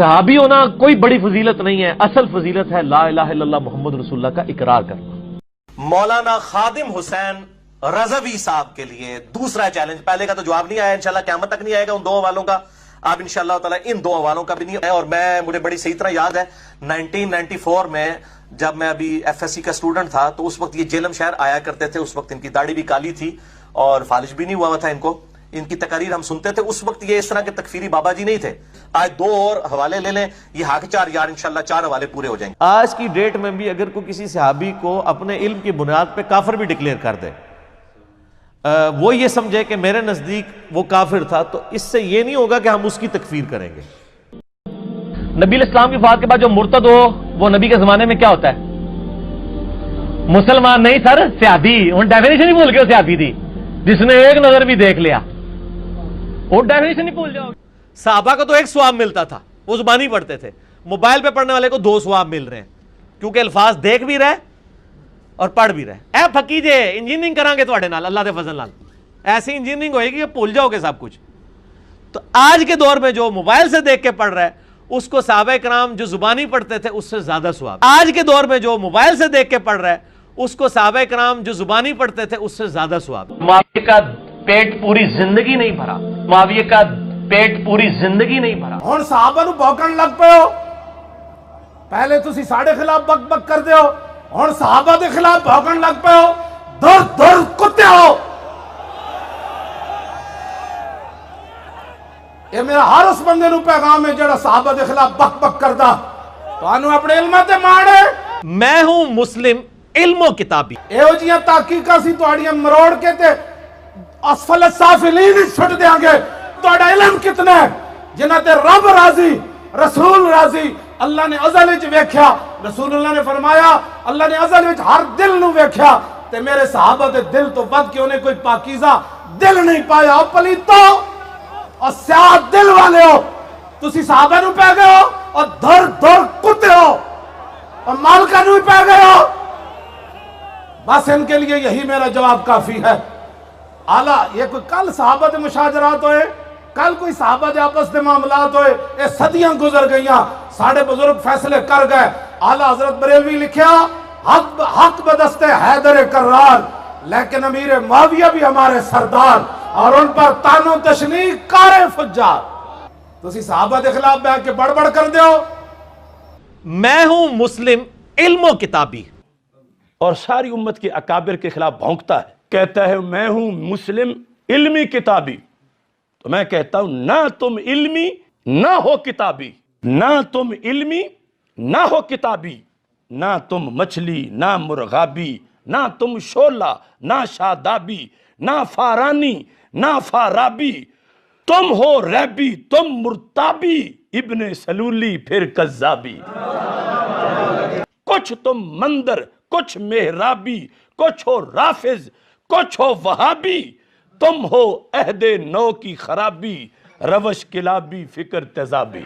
صحابی ہونا کوئی بڑی فضیلت نہیں ہے، اصل فضیلت ہے لا الہ الا اللہ محمد رسول اللہ کا اقرار کرنا۔ مولانا خادم حسین رضوی صاحب کے لیے دوسرا چیلنج، پہلے کا تو جواب نہیں آیا، انشاءاللہ قیامت تک نہیں آئے گا ان دو حوالوں کا، اب انشاءاللہ تعالی ان دو حوالوں کا بھی نہیں ہے۔ اور مجھے بڑی صحیح طرح یاد ہے 1994 میں جب میں ابھی ایف ایس سی کا اسٹوڈنٹ تھا تو اس وقت یہ جیلم شہر آیا کرتے تھے، اس وقت ان کی داڑھی بھی کالی تھی اور فالج بھی نہیں ہوا تھا ان کی تقاریر ہم سنتے تھے، اس وقت یہ اس طرح کے تکفیری بابا جی نہیں تھے۔ آج دو اور حوالے لے لیں، یہ حق چار یار انشاءاللہ 4 حوالے پورے ہو جائیں گے۔ آج کی ڈیٹ میں بھی اگر کوئی کسی صحابی کو اپنے علم کی بنیاد پہ کافر بھی ڈکلیئر کر دے، وہ یہ سمجھے کہ میرے نزدیک وہ کافر تھا، تو اس سے یہ نہیں ہوگا کہ ہم اس کی تکفیر کریں گے۔ نبی علیہ السلام کی وفات کے بعد جو مرتد ہو وہ نبی کے زمانے میں کیا ہوتا ہے؟ مسلمان نہیں سر، سیادی۔ ان ڈیفینیشن ہی بھول گئے، سیادی تھی جس نے ایک نظر بھی دیکھ لیا، وہ ڈیفینیشن ہی بھول جاؤ۔ صحابہ کو تو ایک ثواب ملتا تھا، وہ زبانی پڑھتے تھے، موبائل پہ پڑھنے والے کو 2 ثواب مل رہے ہیں، کیونکہ الفاظ دیکھ بھی رہے اور پڑھ بھی رہے۔ اے پھکی جے انجینئرنگ کران گے تواڈے نال، اللہ دے فضل نال ایسی انجینئرنگ ہوئے گی کہ بھول جاؤ گے سب کچھ۔ تو آج کے دور میں جو موبائل سے دیکھ کے پڑھ رہا ہے اس کو صحابہ کرام جو زبانی پڑھتے تھے اس سے زیادہ ثواب۔ آج کے دور میں جو موبائل سے دیکھ کے پڑھ رہا ہے اس کو صحابہ کرام جو زبانی پڑھتے تھے اس سے زیادہ ثواب۔ معاویہ کا پیٹ پوری زندگی نہیں بھرا، معاویہ کا پیٹ پوری زندگی نہیں بھرا۔ ہن صحابہ نو بھوکن لگ پے ہو، پہلے تسی ساڈے خلاف بک بک کردے ہو، ہن صحابہ دے خلاف بھوکن لگ پے ہو، دور دور کتے ہو۔ یہ میرا ہر اس بندے نو پیغام ہے جڑا صحابہ دے خلاف بک بک کردا، تانوں اپنے علم تے ماڑے۔ میں ہوں مسلم علم و کتابی۔ ایہو جیاں تحقیقاں سی تہاڈیاں مروڑ کے تے اسفل السافلین چھٹ دیاں گے۔ تہاڈا علم کتنا ہے جنہاں تے رب راضی، رسول راضی۔ اللہ نے ازل وچ ویکھیا، رسول اللہ نے فرمایا اللہ نے ازل وچ ہر دل نو ویکھیا تے میرے صحابہ دے دل تو ود کے انہیں کوئی پاکیزہ دل نہیں پایا۔ او پلیتو اور سیاہ دل والے ہو، تسی صحابہ نو پہ گئے ہو اور دھر دھر کتے ہو اور مالکہ نو پہ گئے ہو۔ بس ان کے لیے یہی میرا جواب کافی ہے۔ اعلیٰ یہ کوئی کل صحابہ دے مشاجرات ہوئے، کل کوئی صحابہ دے آپس دے معاملات ہوئے، یہ صدیاں گزر گئیاں، ساڑھے بزرگ فیصلے کر گئے۔ اعلیٰ حضرت بریلوی لکھیا حق بدست حیدر کرار، لیکن امیر معاویہ بھی ہمارے سردار، اور ان پر تانو تشنیع کارے فجار۔ تسی صحابہ دے خلاف بیٹھ کے بڑھ بڑھ کر دے ہو۔ میں ہوں مسلم علم و کتابی، اور ساری امت کے اکابر کے خلاف بھونکتا ہے، کہتا ہے میں ہوں مسلم علمی کتابی۔ تو میں کہتا ہوں نہ تم علمی نہ ہو کتابی، نہ تم علمی نہ ہو کتابی، نہ تم مچھلی نہ مرغابی، نہ تم شعلہ نہ شادابی، نہ فارانی نہ فارابی، تم ہو ریبی تم مرتابی، ابن سلولی پھر کذابی۔ کچھ تم مندر کچھ محرابی، کچھ ہو رافض کچھ ہو وہابی، تم ہو عہد نو کی خرابی، روش کلابی فکر تیزابی۔